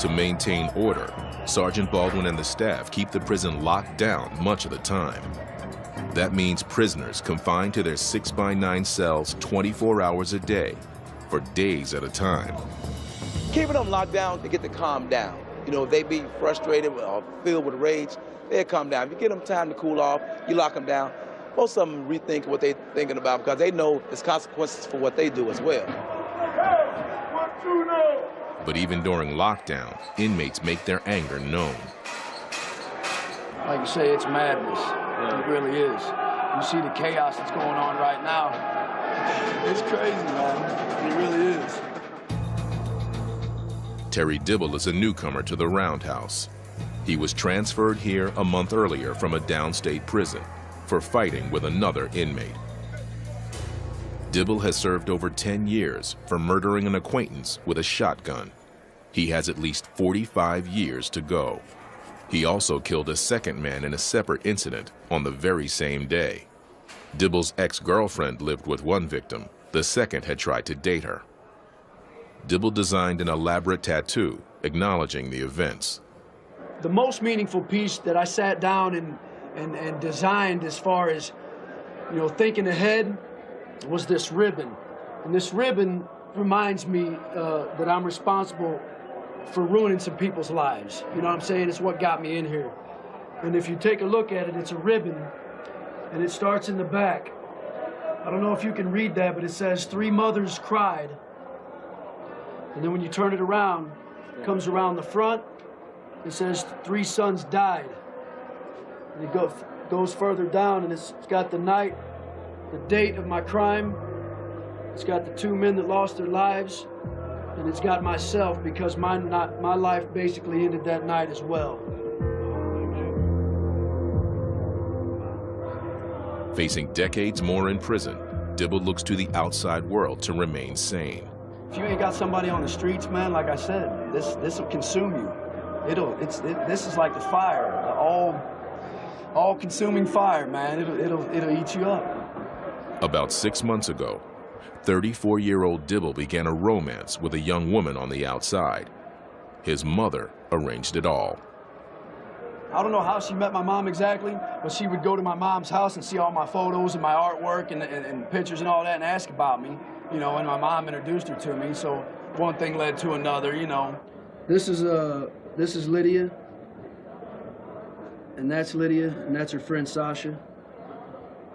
To maintain order, Sergeant Baldwin and the staff keep the prison locked down much of the time. That means prisoners confined to their 6x9 cells 24 hours a day for days at a time. Keeping them locked down, they get to calm down. You know, if they be frustrated or filled with rage, they'll calm down. If you give them time to cool off, you lock them down, most of them rethink what they're thinking about because they know there's consequences for what they do as well. But even during lockdown, inmates make their anger known. Like you say, it's madness. It really is. You see the chaos that's going on right now. It's crazy, man. It really is. Terry Dibble is a newcomer to the Roundhouse. He was transferred here a month earlier from a downstate prison for fighting with another inmate. Dibble has served over 10 years for murdering an acquaintance with a shotgun. He has at least 45 years to go. He also killed a second man in a separate incident on the very same day. Dibble's ex-girlfriend lived with one victim. The second had tried to date her. Dibble designed an elaborate tattoo acknowledging the events. The most meaningful piece that I sat down and designed as far as, you know, thinking ahead was this ribbon. And this ribbon reminds me that I'm responsible for ruining some people's lives. You know what I'm saying? It's what got me in here. And if you take a look at it, it's a ribbon, and it starts in the back. I don't know if you can read that, but it says 3 mothers cried. And then when you turn it around, it comes around the front, it says 3 sons died. And it goes further down, and it's got the night, the date of my crime. It's got the 2 men that lost their lives, and it's got myself because my life basically ended that night as well. Facing decades more in prison, Dibble looks to the outside world to remain sane. If you ain't got somebody on the streets, man, like I said, this will consume you. This is like the fire, the all-consuming fire, man. It'll eat you up. About 6 months ago, 34-year-old Dibble began a romance with a young woman on the outside. His mother arranged it all. I don't know how she met my mom exactly, but she would go to my mom's house and see all my photos and my artwork and pictures and all that and ask about me, you know, and my mom introduced her to me, so one thing led to another, you know. This is Lydia, and that's Lydia, and that's her friend Sasha.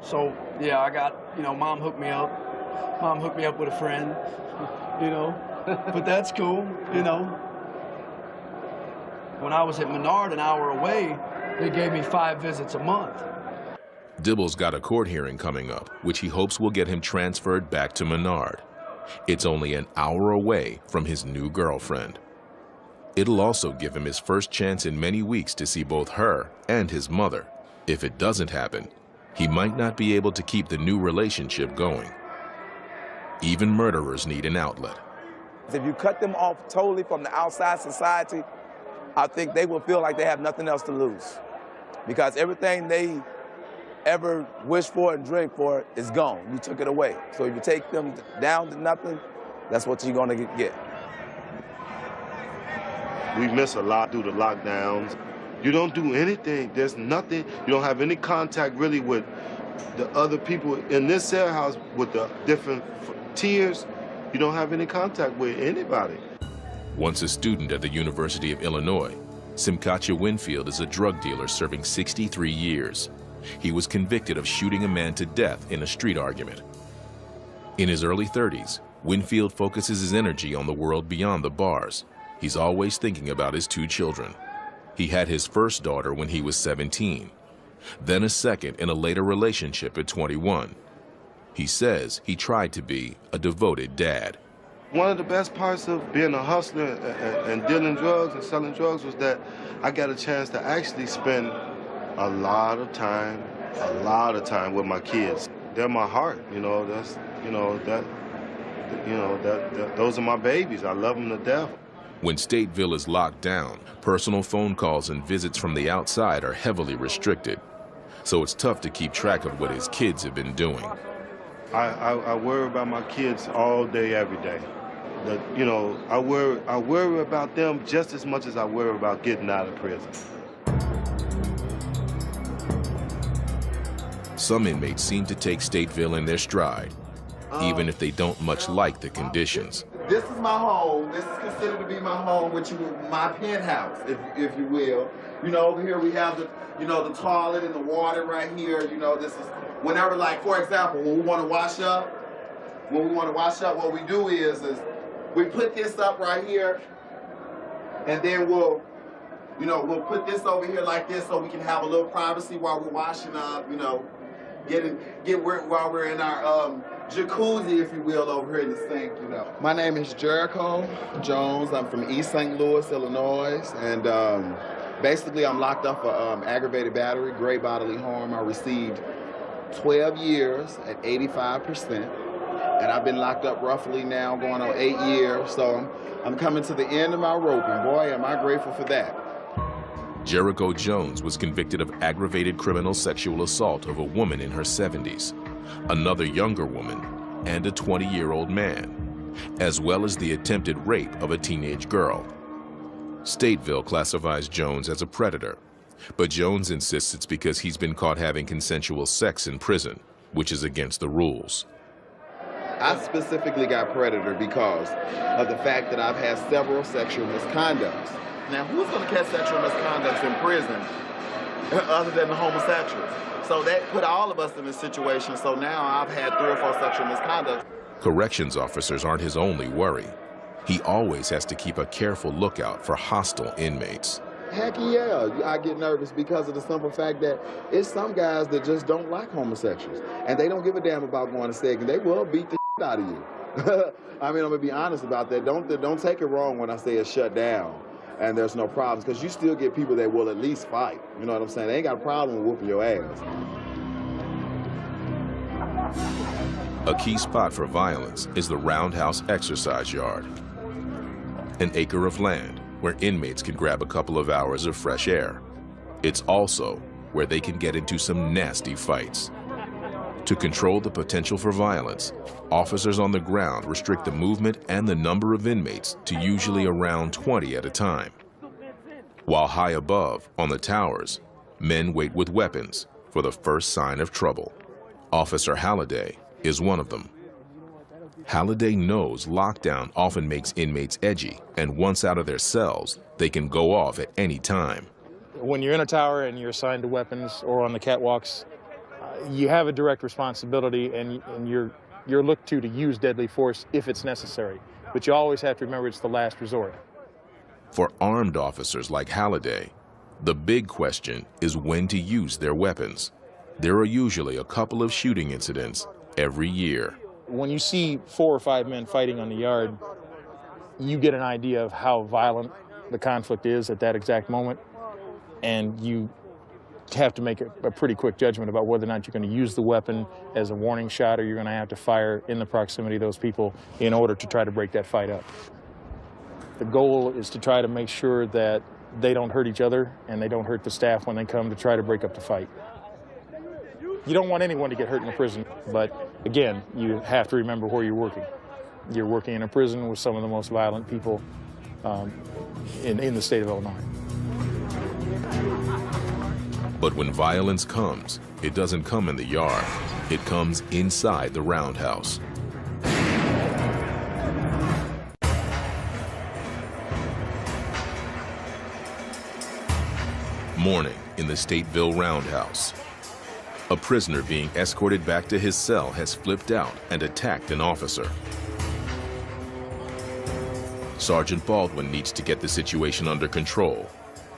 So, yeah, I got, you know, Mom hooked me up. Mom hooked me up with a friend, you know, but that's cool, you know. When I was at Menard, an hour away, they gave me 5 visits a month. Dibble's got a court hearing coming up, which he hopes will get him transferred back to Menard. It's only an hour away from his new girlfriend. It'll also give him his first chance in many weeks to see both her and his mother. If it doesn't happen, he might not be able to keep the new relationship going. Even murderers need an outlet. If you cut them off totally from the outside society, I think they will feel like they have nothing else to lose. Because everything they ever wished for and dreamed for is gone. You took it away. So if you take them down to nothing, that's what you're going to get. We miss a lot due to lockdowns. You don't do anything. There's nothing. You don't have any contact really with the other people in this cell house with the different tiers. You don't have any contact with anybody. Once a student at the University of Illinois, Simkacha Winfield is a drug dealer serving 63 years. He was convicted of shooting a man to death in a street argument. In his early 30s, Winfield focuses his energy on the world beyond the bars. He's always thinking about his 2 children. He had his first daughter when he was 17, then a second in a later relationship at 21. He says he tried to be a devoted dad. One of the best parts of being a hustler and dealing drugs and selling drugs was that I got a chance to actually spend a lot of time with my kids. They're my heart, you know. Those are my babies. I love them to death. When Stateville is locked down, personal phone calls and visits from the outside are heavily restricted. So it's tough to keep track of what his kids have been doing. I worry about my kids all day, every day. You know, I worry about them just as much as I worry about getting out of prison. Some inmates seem to take Stateville in their stride, even if they don't much like the conditions. This is my home. This is considered to be my home, my penthouse, if you will. You know, over here we have the, the toilet and the water right here. You know, this is whenever, like, for example, when we want to wash up, what we do is we put this up right here, and then we'll put this over here like this so we can have a little privacy while we're washing up, while we're in our jacuzzi, if you will, over here in the sink, My name is Jericho Jones. I'm from East St. Louis, Illinois, and basically I'm locked up for aggravated battery, great bodily harm. I received 12 years at 85%. And I've been locked up roughly now going on 8 years, so I'm coming to the end of my rope, and boy, am I grateful for that. Jericho Jones was convicted of aggravated criminal sexual assault of a woman in her 70s, another younger woman, and a 20-year-old man, as well as the attempted rape of a teenage girl. Stateville classifies Jones as a predator, but Jones insists it's because he's been caught having consensual sex in prison, which is against the rules. I specifically got predator because of the fact that I've had several sexual misconducts. Now, who's going to catch sexual misconducts in prison other than the homosexuals? So that put all of us in this situation. So now I've had 3 or 4 sexual misconducts. Corrections officers aren't his only worry. He always has to keep a careful lookout for hostile inmates. Heck yeah, I get nervous because of the simple fact that it's some guys that just don't like homosexuals. And they don't give a damn about going to seg, and they will beat the shit out of you. I mean, I'm going to be honest about that. Don't take it wrong when I say it's shut down and there's no problems, because you still get people that will at least fight. You know what I'm saying? They ain't got a problem with whooping your ass. A key spot for violence is the Roundhouse Exercise Yard, an acre of land where inmates can grab a couple of hours of fresh air. It's also where they can get into some nasty fights. To control the potential for violence, officers on the ground restrict the movement and the number of inmates to usually around 20 at a time. While high above, on the towers, men wait with weapons for the first sign of trouble. Officer Halliday is one of them. Halliday knows lockdown often makes inmates edgy, and once out of their cells, they can go off at any time. When you're in a tower and you're assigned to weapons or on the catwalks, you have a direct responsibility, and you're looked to use deadly force if it's necessary. But you always have to remember it's the last resort. For armed officers like Halliday, the big question is when to use their weapons. There are usually a couple of shooting incidents every year. When you see 4 or 5 men fighting on the yard, you get an idea of how violent the conflict is at that exact moment, and you have to make a pretty quick judgment about whether or not you're going to use the weapon as a warning shot, or you're going to have to fire in the proximity of those people in order to try to break that fight up. The goal is to try to make sure that they don't hurt each other and they don't hurt the staff when they come to try to break up the fight. You don't want anyone to get hurt in a prison, but again, you have to remember where you're working. You're working in a prison with some of the most violent people in the state of Illinois. But when violence comes, it doesn't come in the yard. It comes inside the roundhouse. Morning in the Stateville roundhouse. A prisoner being escorted back to his cell has flipped out and attacked an officer. Sergeant Baldwin needs to get the situation under control,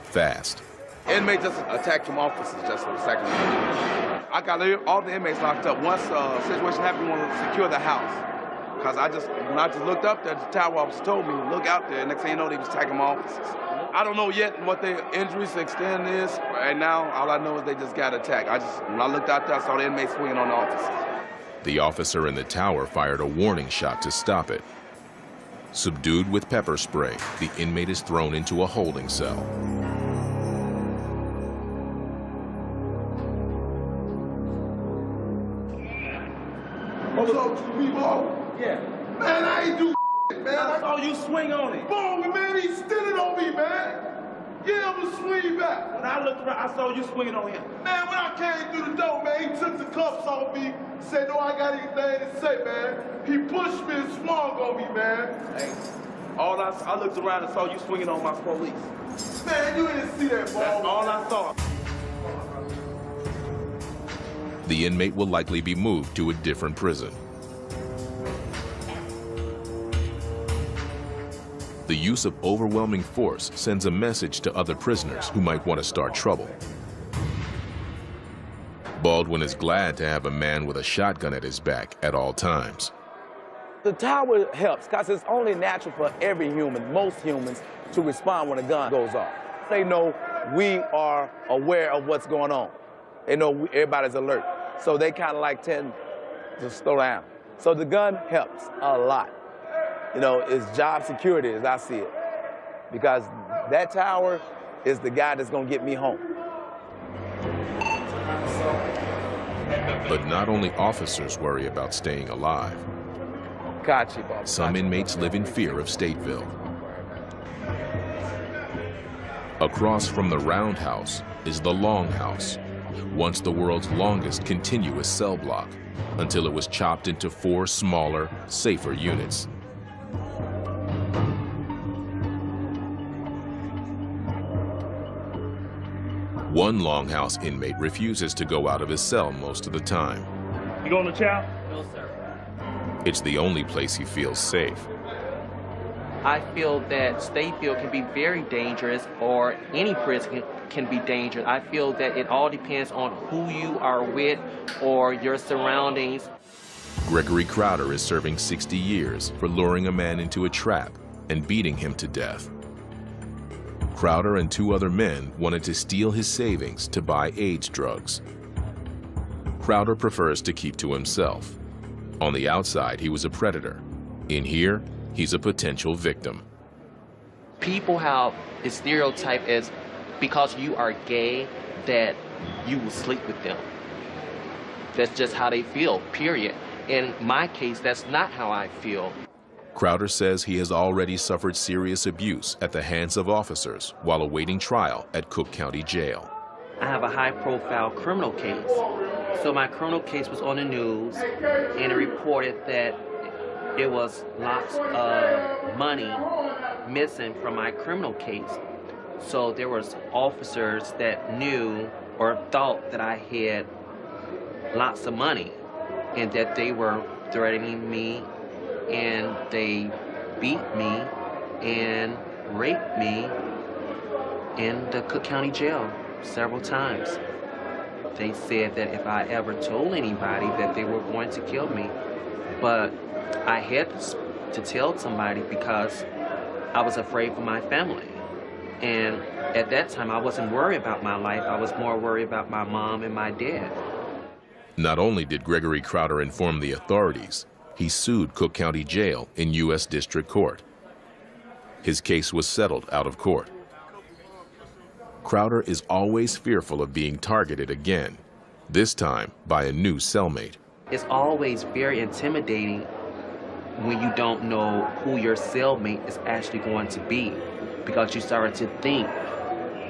fast. Inmate just attacked some officers just a second ago. I got all the inmates locked up. Once the situation happened, we wanted to secure the house. Because when I just looked up there, the tower officer told me, look out there. Next thing you know, they was attacking my officers. I don't know yet what their injuries extent is. Right now, all I know is they just got attacked. When I looked out there, I saw the inmates swinging on the officers. The officer in the tower fired a warning shot to stop it. Subdued with pepper spray, the inmate is thrown into a holding cell. What's up, people? Yeah. Man, I ain't do shit, man. I you swing on it. Boom, man, he's standing on me, man. Yeah, I'm gonna swing back. When I looked around, I saw you swinging on him. Man, when I came through the door, man, he took the cuffs off me, said, no, I got anything to say, man. He pushed me and swung on me, man. Hey, I looked around and saw you swinging on my police. Man, you didn't see that, ball. That's all I saw. The inmate will likely be moved to a different prison. The use of overwhelming force sends a message to other prisoners who might want to start trouble. Baldwin is glad to have a man with a shotgun at his back at all times. The tower helps because it's only natural for every human, most humans, to respond when a gun goes off. They know we are aware of what's going on. They know everybody's alert. So they kind of like tend to slow down. So the gun helps a lot. You know, it's job security as I see it. Because that tower is the guy that's gonna get me home. But not only officers worry about staying alive. Gotcha, Bob. Some inmates live in fear of Stateville. Across from the roundhouse is the longhouse, once the world's longest continuous cell block, until it was chopped into 4 smaller, safer units. One longhouse inmate refuses to go out of his cell most of the time. You going to chow? No, sir. It's the only place he feels safe. I feel that Stateville can be very dangerous, or any prison can be dangerous. I feel that it all depends on who you are with or your surroundings. Gregory Crowder is serving 60 years for luring a man into a trap and beating him to death. Crowder and 2 other men wanted to steal his savings to buy AIDS drugs. Crowder prefers to keep to himself. On the outside, he was a predator. In here, he's a potential victim. People have a stereotype as because you are gay that you will sleep with them. That's just how they feel, period. In my case, that's not how I feel. Crowder says he has already suffered serious abuse at the hands of officers while awaiting trial at Cook County Jail. I have a high-profile criminal case. So my criminal case was on the news, and it reported that it was lots of money missing from my criminal case. So there was officers that knew or thought that I had lots of money and that they were threatening me, and they beat me and raped me in the Cook County Jail several times. They said that if I ever told anybody that they were going to kill me. But I had to tell somebody because I was afraid for my family. And at that time, I wasn't worried about my life. I was more worried about my mom and my dad. Not only did Gregory Crowder inform the authorities, he sued Cook County Jail in U.S. District Court. His case was settled out of court. Crowder is always fearful of being targeted again, this time by a new cellmate. It's always very intimidating when you don't know who your cellmate is actually going to be, because you start to think,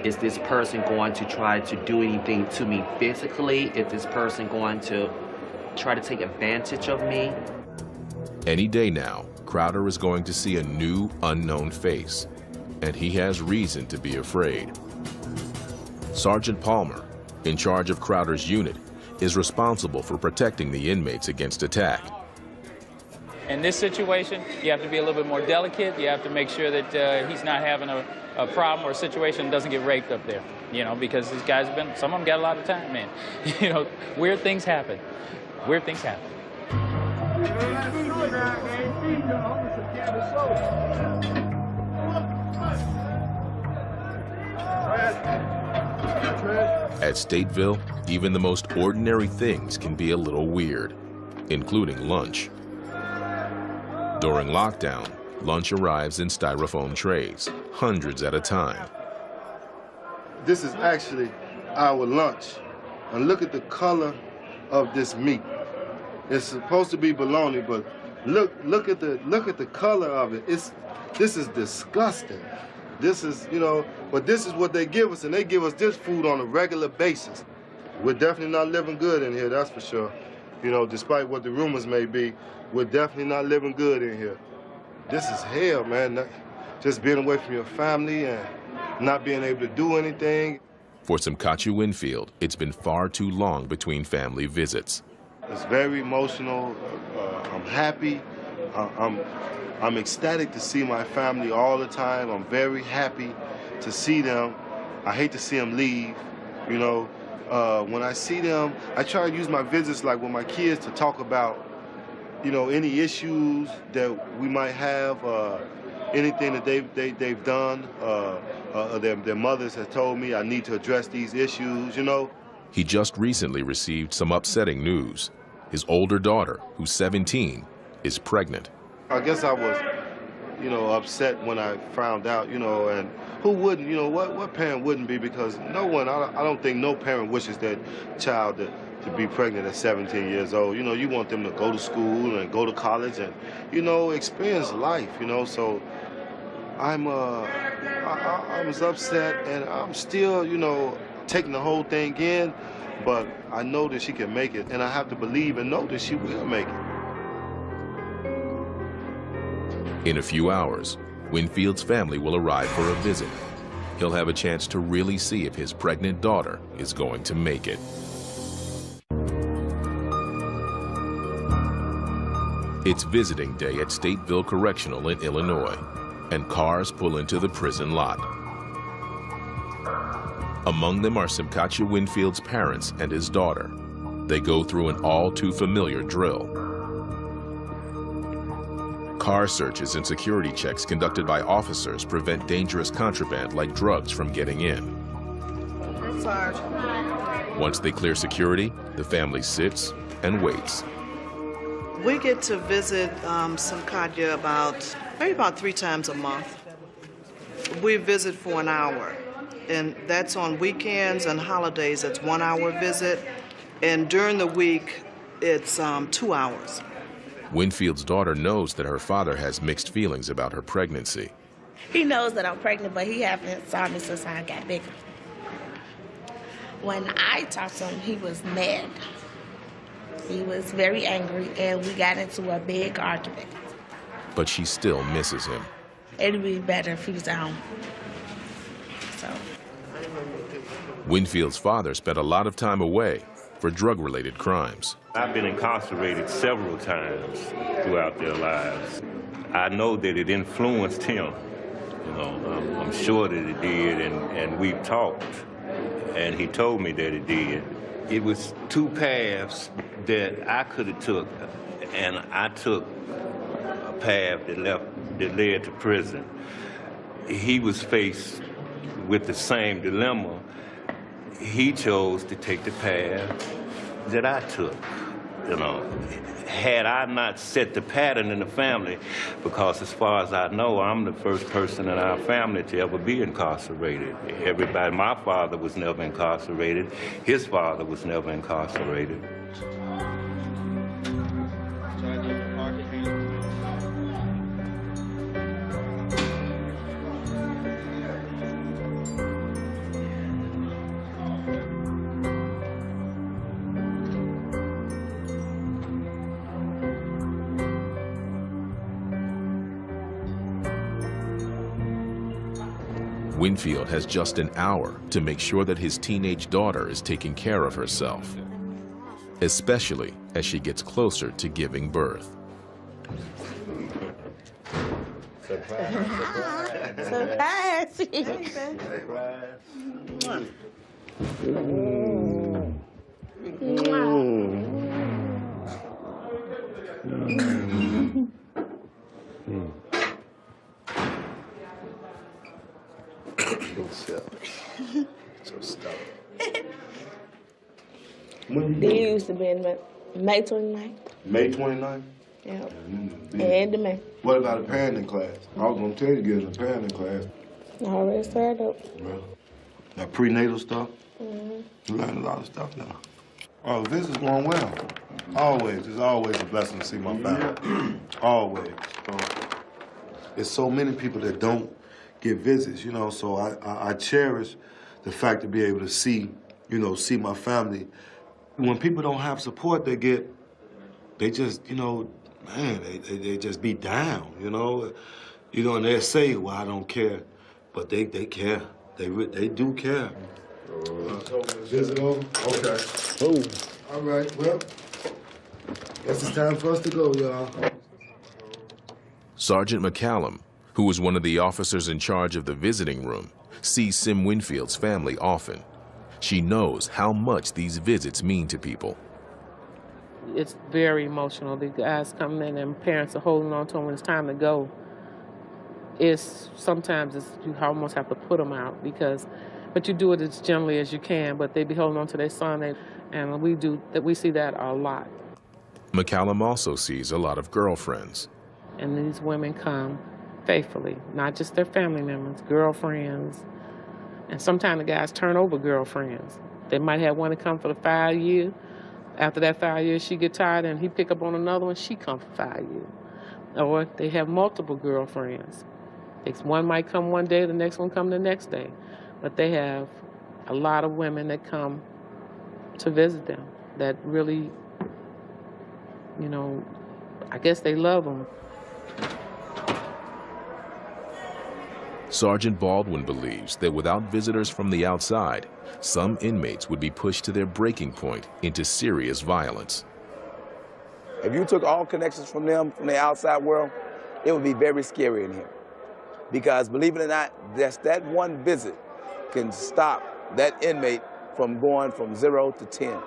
is this person going to try to do anything to me physically? Is this person going to try to take advantage of me? Any day now, Crowder is going to see a new, unknown face, and he has reason to be afraid. Sergeant Palmer, in charge of Crowder's unit, is responsible for protecting the inmates against attack. In this situation, you have to be a little bit more delicate. You have to make sure that he's not having a problem or a situation that doesn't get raped up there, you know, because these guys have been, some of them got a lot of time, man. You know, weird things happen. Weird things happen. At Stateville, even the most ordinary things can be a little weird, including lunch. During lockdown, lunch arrives in styrofoam trays, hundreds at a time. This is actually our lunch. And look at the color of this meat. It's supposed to be bologna, but look at the color of it. This is disgusting. This is, you know, but this is what they give us, and they give us this food on a regular basis. We're definitely not living good in here, that's for sure. You know, despite what the rumors may be, we're definitely not living good in here. This is hell, man. Just being away from your family and not being able to do anything. For Simkachu Winfield, it's been far too long between family visits. It's very emotional. I'm happy. I'm ecstatic to see my family all the time. I'm very happy to see them. I hate to see them leave, you know. When I see them, I try to use my visits like with my kids to talk about, you know, any issues that we might have, anything that they've done. Their mothers have told me I need to address these issues, you know. He just recently received some upsetting news. His older daughter, who's 17, is pregnant. I guess I was, you know, upset when I found out, you know, and who wouldn't, you know, what parent wouldn't be, because no one, I don't think no parent wishes their child to be pregnant at 17 years old. You know, you want them to go to school and go to college and, you know, experience life, you know, so I was upset, and I'm still, you know, taking the whole thing in, but I know that she can make it, and I have to believe and know that she will make it. In a few hours, Winfield's family will arrive for a visit. He'll have a chance to really see if his pregnant daughter is going to make it. It's visiting day at Stateville Correctional in Illinois, and cars pull into the prison lot. Among them are Simkachu Winfield's parents and his daughter. They go through an all-too-familiar drill. Car searches and security checks conducted by officers prevent dangerous contraband like drugs from getting in. Once they clear security, the family sits and waits. We get to visit Simkachu maybe about 3 times a month. We visit for an hour, and that's on weekends and holidays. It's 1 hour visit, and during the week, it's 2 hours. Winfield's daughter knows that her father has mixed feelings about her pregnancy. He knows that I'm pregnant, but he hasn't saw me since I got bigger. When I talked to him, he was mad. He was very angry, and we got into a big argument. But she still misses him. It'd be better if he was at home. So. Winfield's father spent a lot of time away for drug-related crimes. I've been incarcerated several times throughout their lives. I know that it influenced him. You know, I'm sure that it did, and we've talked, and he told me that it did. It was 2 paths that I could have took, and I took a path that led to prison. He was faced with the same dilemma. He chose to take the path that I took. You know, had I not set the pattern in the family, because as far as I know, I'm the first person in our family to ever be incarcerated. Everybody, my father was never incarcerated. His father was never incarcerated. Winfield has just an hour to make sure that his teenage daughter is taking care of herself, especially as she gets closer to giving birth. Surprise! So stubborn. They used to be in May 29th. May 29th? Yeah. End of May. What about a parenting class? I was going to tell you to get in a parenting class. I already started up. Well, that prenatal stuff? Mm-hmm. You learn a lot of stuff now. Oh, this is going well. Always. It's always a blessing to see my family. Always. So, there's so many people that don't get visits, you know, so I cherish the fact to be able to see, you know, see my family. When people don't have support, they just, you know, man, they just be down, you know. You know, and they say, well, I don't care, but they care. They do care. Visit over? Okay. Oh. All right, well, guess it's time for us to go, y'all. Sergeant McCallum, who was one of the officers in charge of the visiting room, sees Sim Winfield's family often. She knows how much these visits mean to people. It's very emotional. The guys come in and parents are holding on to them when it's time to go. Sometimes you almost have to put them out but you do it as gently as you can, but they be holding on to their son, and we see that a lot. McCallum also sees a lot of girlfriends. And these women come faithfully, not just their family members, girlfriends. And sometimes the guys turn over girlfriends. They might have one to come for the 5 years. After that 5 years, she get tired and he pick up on another one, she come for 5 years. Or they have multiple girlfriends. One might come one day, the next one come the next day. But they have a lot of women that come to visit them that really, you know, I guess they love them. Sergeant Baldwin believes that without visitors from the outside, some inmates would be pushed to their breaking point into serious violence. If you took all connections from them, from the outside world, it would be very scary in here. Because believe it or not, just that one visit can stop that inmate from going from 0 to 10.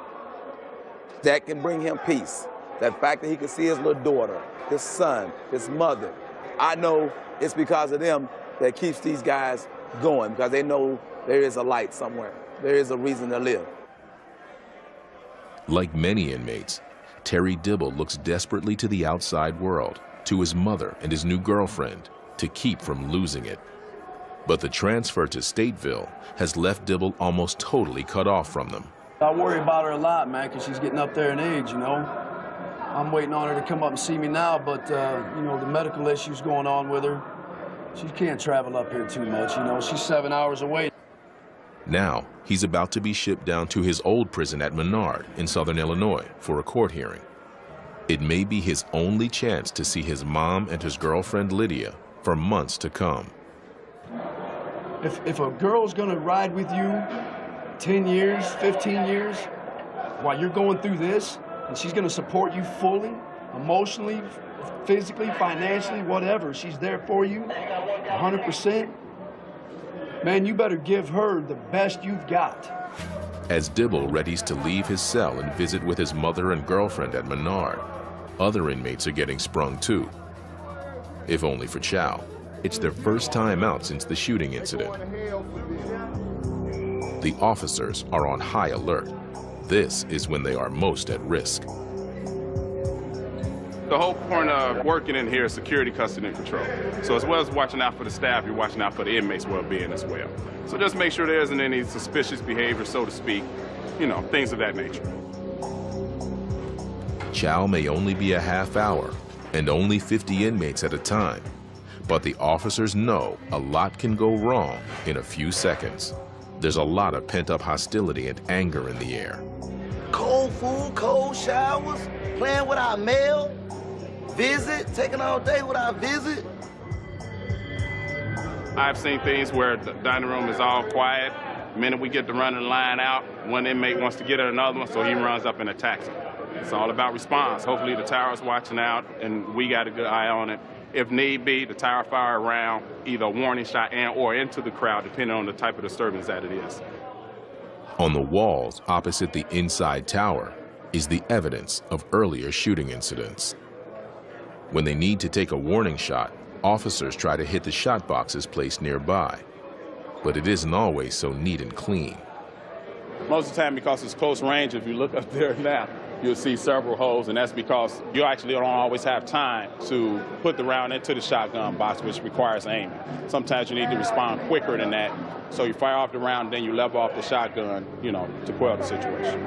That can bring him peace. That fact that he can see his little daughter, his son, his mother. I know it's because of them that keeps these guys going, because they know there is a light somewhere. There is a reason to live. Like many inmates, Terry Dibble looks desperately to the outside world, to his mother and his new girlfriend, to keep from losing it. But the transfer to Stateville has left Dibble almost totally cut off from them. I worry about her a lot, man, because she's getting up there in age, you know. I'm waiting on her to come up and see me now, but, you know, the medical issues going on with her. She can't travel up here too much, you know. She's 7 hours away. Now, he's about to be shipped down to his old prison at Menard in southern Illinois for a court hearing. It may be his only chance to see his mom and his girlfriend Lydia for months to come. If a girl's gonna ride with you 10 years, 15 years, while you're going through this, and she's gonna support you fully, emotionally, physically, financially, whatever, she's there for you, 100%, man, you better give her the best you've got. As Dibble readies to leave his cell and visit with his mother and girlfriend at Menard, other inmates are getting sprung too. If only for Chow. It's their first time out since the shooting incident. The officers are on high alert. This is when they are most at risk. The whole point of working in here is security, custody, and control. So as well as watching out for the staff, you're watching out for the inmates' well-being as well. So just make sure there isn't any suspicious behavior, so to speak, you know, things of that nature. Chow may only be a half hour and only 50 inmates at a time. But the officers know a lot can go wrong in a few seconds. There's a lot of pent-up hostility and anger in the air. Cold food, cold showers, playing with our mail, visit, taking all day with our visit. I've seen things where the dining room is all quiet. The minute we get the running line out, one inmate wants to get at another one, so he runs up and attacks him. It's all about response. Hopefully the tower's watching out, and we got a good eye on it. If need be, the tower fire around, either a warning shot and or into the crowd, depending on the type of disturbance that it is. On the walls opposite the inside tower is the evidence of earlier shooting incidents. When they need to take a warning shot, officers try to hit the shot boxes placed nearby. But it isn't always so neat and clean. Most of the time, because it's close range, if you look up there now, you'll see several holes, and that's because you actually don't always have time to put the round into the shotgun box, which requires aiming. Sometimes you need to respond quicker than that, so you fire off the round, then you level off the shotgun, you know, to quell the situation.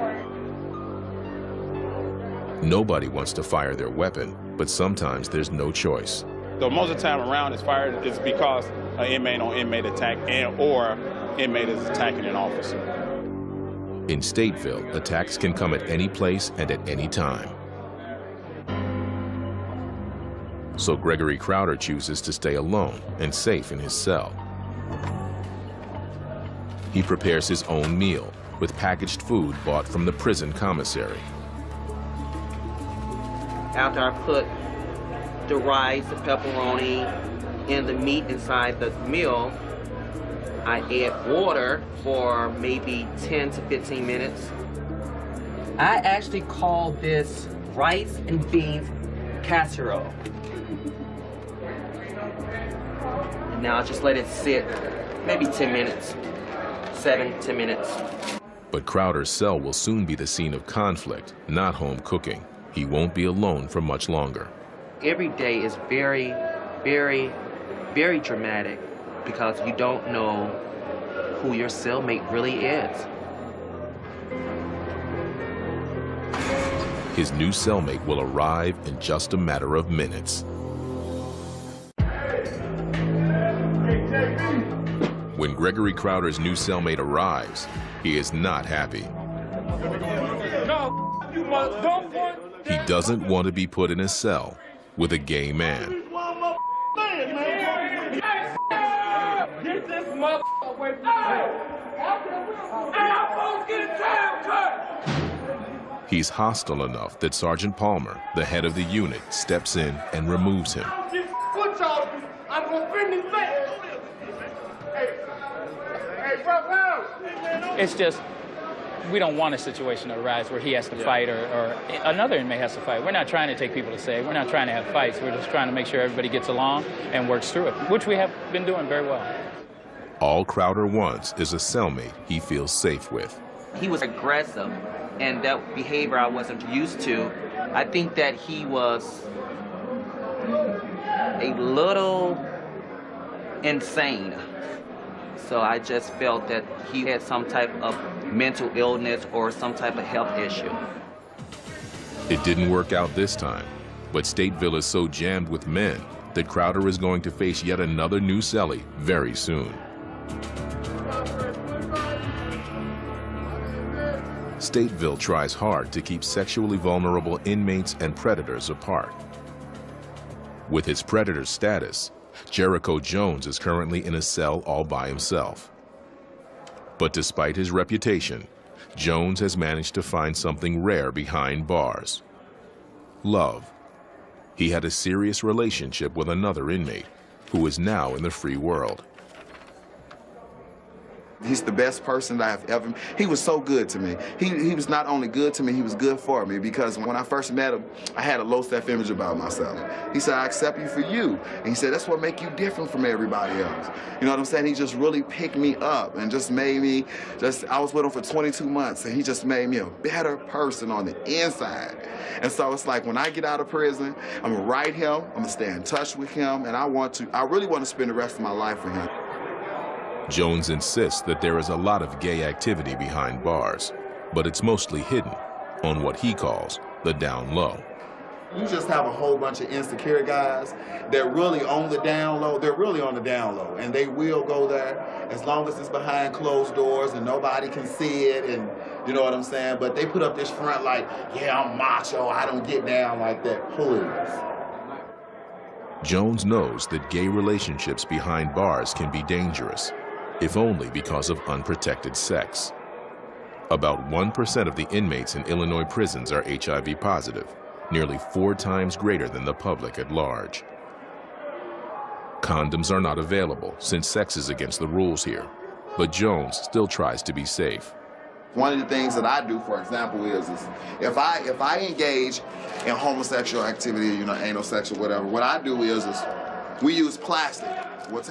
Nobody wants to fire their weapon, but sometimes there's no choice. So most of the time around is fired is because an inmate on inmate attack or inmate is attacking an officer. In Stateville, attacks can come at any place and at any time. So Gregory Crowder chooses to stay alone and safe in his cell. He prepares his own meal with packaged food bought from the prison commissary. After I put the rice, the pepperoni, and the meat inside the meal, I add water for maybe 10 to 15 minutes. I actually call this rice and beans casserole. And now I just let it sit maybe 10 minutes, 7-10 minutes. But Crowder's cell will soon be the scene of conflict, not home cooking. He won't be alone for much longer. Every day is very, very, very dramatic because you don't know who your cellmate really is. His new cellmate will arrive in just a matter of minutes. When Gregory Crowder's new cellmate arrives, he is not happy. He doesn't want to be put in a cell with a gay man. He's hostile enough that Sergeant Palmer, the head of the unit, steps in and removes him. It's just, we don't want a situation to arise where he has to fight or another inmate has to fight. We're not trying to take people to save. We're not trying to have fights. We're just trying to make sure everybody gets along and works through it, which we have been doing very well. All Crowder wants is a cellmate he feels safe with. He was aggressive, and that behavior I wasn't used to. I think that he was a little insane. So I just felt that he had some type of mental illness or some type of health issue. It didn't work out this time, but Stateville is so jammed with men that Crowder is going to face yet another new cellie very soon. Stateville tries hard to keep sexually vulnerable inmates and predators apart. With his predator status, Jericho Jones is currently in a cell all by himself. But despite his reputation, Jones has managed to find something rare behind bars: love. He had a serious relationship with another inmate who is now in the free world. He's the best person that I've ever met. He was so good to me. He was not only good to me, he was good for me, because when I first met him, I had a low self-image about myself. He said, I accept you for you. And he said, that's what makes you different from everybody else. You know what I'm saying? He just really picked me up and just made me, I was with him for 22 months, and he just made me a better person on the inside. And so it's like, when I get out of prison, I'm gonna write him, I'm gonna stay in touch with him, and I really want to spend the rest of my life with him. Jones insists that there is a lot of gay activity behind bars, but it's mostly hidden on what he calls the down low. You just have a whole bunch of insecure guys that really on the down low. They're really on the down low, and they will go there as long as it's behind closed doors and nobody can see it, and you know what I'm saying? But they put up this front like, yeah, I'm macho, I don't get down like that. Please. Jones knows that gay relationships behind bars can be dangerous, if only because of unprotected sex. About 1% of the inmates in Illinois prisons are HIV positive, nearly 4 times greater than the public at large. Condoms are not available since sex is against the rules here, but Jones still tries to be safe. One of the things that I do, for example, is if I engage in homosexual activity, you know, anal sex or whatever, what I do is we use plastic.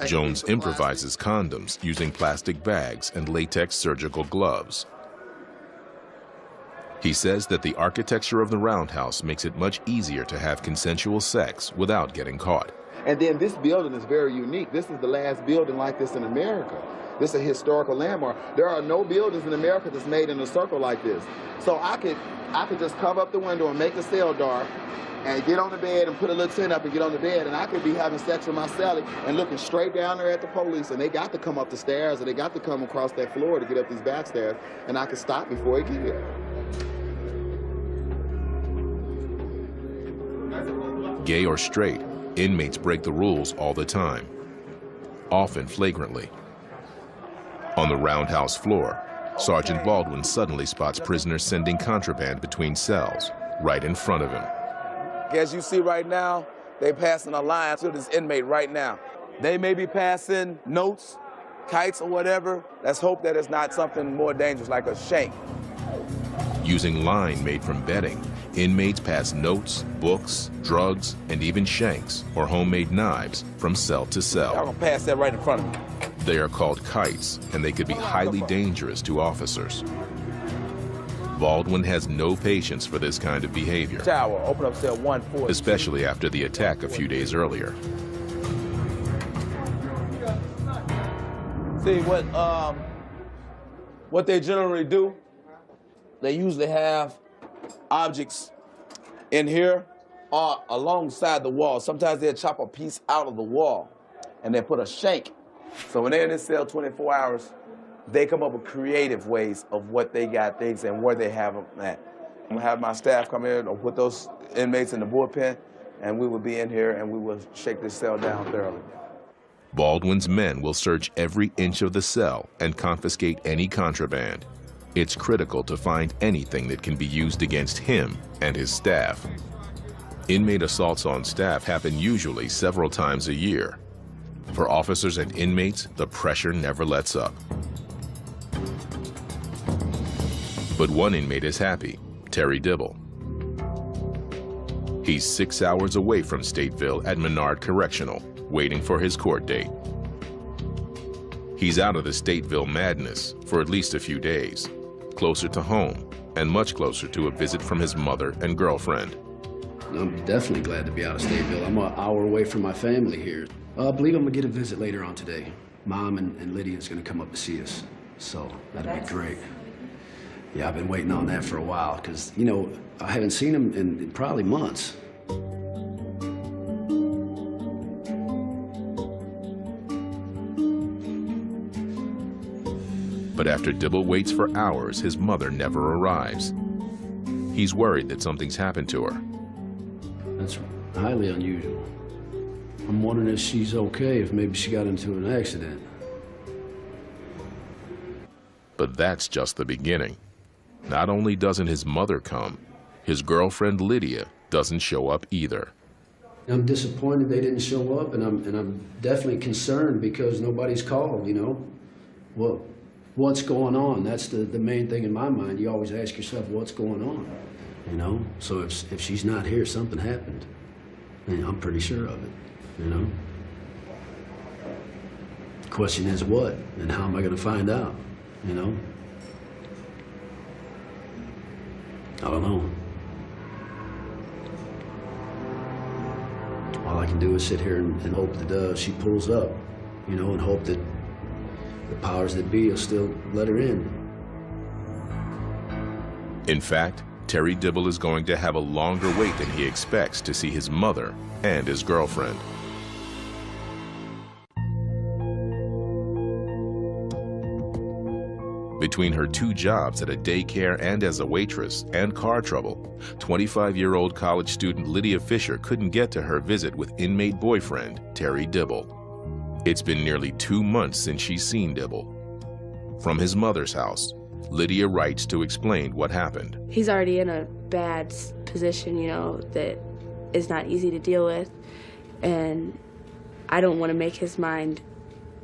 Jones improvises condoms using plastic bags and latex surgical gloves. He says that the architecture of the roundhouse makes it much easier to have consensual sex without getting caught. And then this building is very unique. This is the last building like this in America. This is a historical landmark. There are no buildings in America that's made in a circle like this. So I could just cover up the window and make the cell dark and get on the bed and put a little tent up and get on the bed, and I could be having sex with my cellie and looking straight down there at the police, and they got to come up the stairs, or they got to come across that floor to get up these back stairs, and I could stop before it get here. Gay or straight, inmates break the rules all the time, often flagrantly. On the roundhouse floor, Sergeant Baldwin suddenly spots prisoners sending contraband between cells, right in front of him. As you see right now, they're passing a line to this inmate right now. They may be passing notes, kites or whatever. Let's hope that it's not something more dangerous like a shank. Using line made from bedding, inmates pass notes, books, drugs, and even shanks or homemade knives from cell to cell. I'm gonna pass that right in front of me. They are called kites, and they could be highly dangerous to officers. Baldwin has no patience for this kind of behavior, Tower, open up cell 140. especially after the attack a few days earlier. See, what they generally do, they usually have objects in here or alongside the wall. Sometimes they'll chop a piece out of the wall and they put a shank. So when they're in this cell 24 hours, they come up with creative ways of what they got things and where they have them at. I'm gonna have my staff come in or put those inmates in the bullpen, and we will be in here and we will shake this cell down thoroughly. Baldwin's men will search every inch of the cell and confiscate any contraband. It's critical to find anything that can be used against him and his staff. Inmate assaults on staff happen usually several times a year. For officers and inmates, the pressure never lets up. But one inmate is happy, Terry Dibble. He's 6 hours away from Stateville at Menard Correctional, waiting for his court date. He's out of the Stateville madness for at least a few days, closer to home and much closer to a visit from his mother and girlfriend. I'm definitely glad to be out of Stateville. I'm an hour away from my family here. I believe I'm gonna get a visit later on today. Mom and Lydia's gonna come up to see us, so that'll be great. Yeah, I've been waiting on that for a while, because, you know, I haven't seen him in probably months. But after Dibble waits for hours, his mother never arrives. He's worried that something's happened to her. That's highly unusual. I'm wondering if she's okay, if maybe she got into an accident. But that's just the beginning. Not only doesn't his mother come, his girlfriend Lydia doesn't show up either. I'm disappointed they didn't show up, and I'm definitely concerned because nobody's called, you know. Well, what's going on? That's the main thing in my mind. You always ask yourself, what's going on? You know? So if she's not here, something happened. And I'm pretty sure of it, you know? The question is what, and how am I gonna find out, you know? I don't know. All I can do is sit here and hope that she pulls up, you know, and hope that the powers that be will still let her in. In fact, Terry Dibble is going to have a longer wait than he expects to see his mother and his girlfriend. Between her 2 jobs at a daycare and as a waitress and car trouble, 25-year-old college student Lydia Fisher couldn't get to her visit with inmate boyfriend Terry Dibble. It's been nearly 2 months since she's seen Dibble. From his mother's house, Lydia writes to explain what happened. He's already in a bad position, you know, that is not easy to deal with, and I don't want to make his mind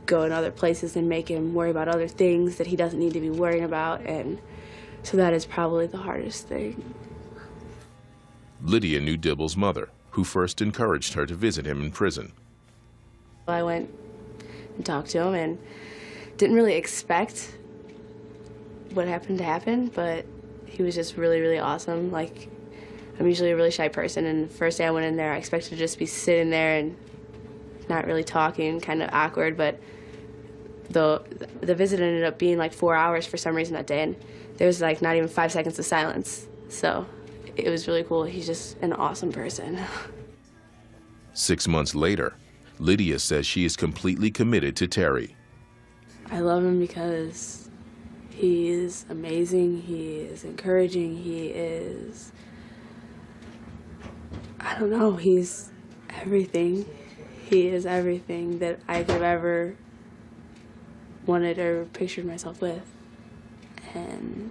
go in other places and make him worry about other things that he doesn't need to be worrying about, and so that is probably the hardest thing. Lydia knew Dibble's mother, who first encouraged her to visit him in prison. I went and talked to him and didn't really expect what happened to happen, but he was just really, really awesome. Like, I'm usually a really shy person, and the first day I went in there, I expected to just be sitting there and not really talking, kind of awkward, but the visit ended up being like 4 hours for some reason that day, and there was like not even 5 seconds of silence. So it was really cool. He's just an awesome person. 6 months later, Lydia says she is completely committed to Terry. I love him because he is amazing, he is encouraging, he is, I don't know, he's everything. He is everything that I could have ever wanted or pictured myself with. And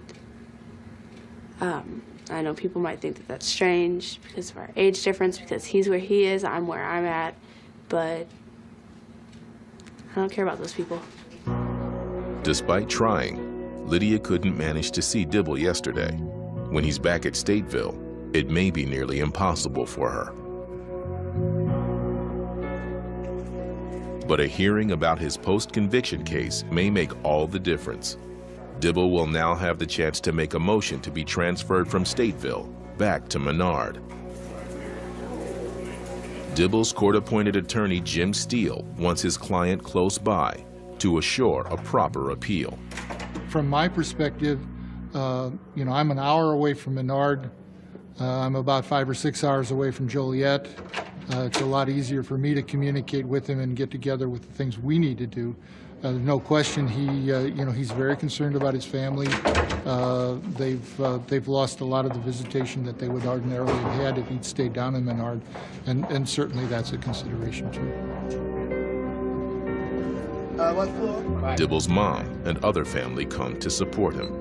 I know people might think that that's strange because of our age difference, because he's where he is, I'm where I'm at, but I don't care about those people. Despite trying, Lydia couldn't manage to see Dibble yesterday. When he's back at Stateville, it may be nearly impossible for her. But a hearing about his post-conviction case may make all the difference. Dibble will now have the chance to make a motion to be transferred from Stateville back to Menard. Dibble's court-appointed attorney Jim Steele wants his client close by to assure a proper appeal. From my perspective, you know, I'm an hour away from Menard. I'm about 5 or 6 hours away from Joliet. It's a lot easier for me to communicate with him and get together with the things we need to do. There's no question you know, he's very concerned about his family. They've lost a lot of the visitation that they would ordinarily have had if he'd stayed down in Menard, and certainly that's a consideration too. What floor? Dibble's mom and other family come to support him.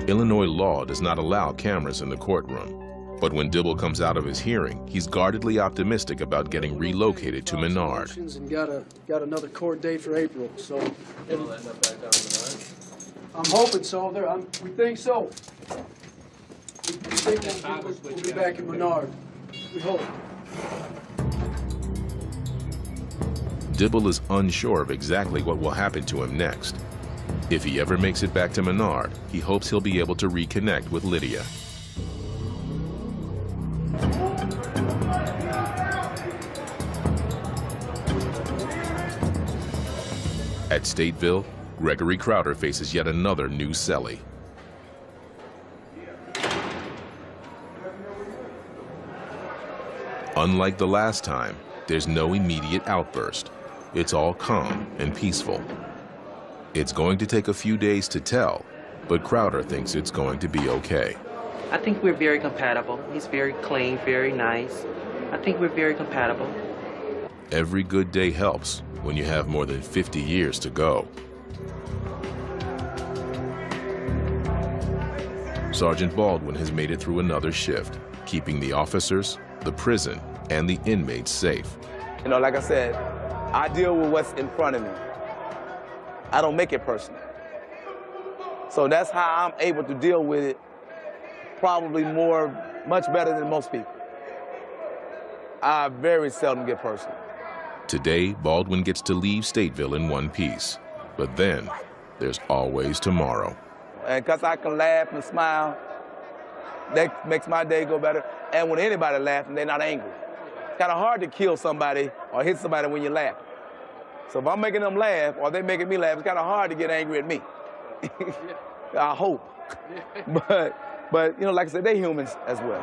Illinois law does not allow cameras in the courtroom, but when Dibble comes out of his hearing, he's guardedly optimistic about getting relocated to Menard. And got another court date for April, so it'll end up back down Menard. I'm hoping so. We think so. We think we'll be back in Menard. We hope. Dibble is unsure of exactly what will happen to him next. If he ever makes it back to Menard, he hopes he'll be able to reconnect with Lydia. At Stateville, Gregory Crowder faces yet another new cellie. Unlike the last time, there's no immediate outburst. It's all calm and peaceful. It's going to take a few days to tell, but Crowder thinks it's going to be okay. I think we're very compatible. He's very clean, very nice. I think we're very compatible. Every good day helps when you have more than 50 years to go. Sergeant Baldwin has made it through another shift, keeping the officers, the prison, and the inmates safe. You know, like I said, I deal with what's in front of me. I don't make it personal. So that's how I'm able to deal with it probably much better than most people. I very seldom get personal. Today, Baldwin gets to leave Stateville in one piece. But then, there's always tomorrow. And because I can laugh and smile, that makes my day go better. And when anybody laughs and they're not angry. It's kind of hard to kill somebody or hit somebody when you laugh. So if I'm making them laugh or they're making me laugh, it's kind of hard to get angry at me. I hope. But you know, like I said, they're humans as well.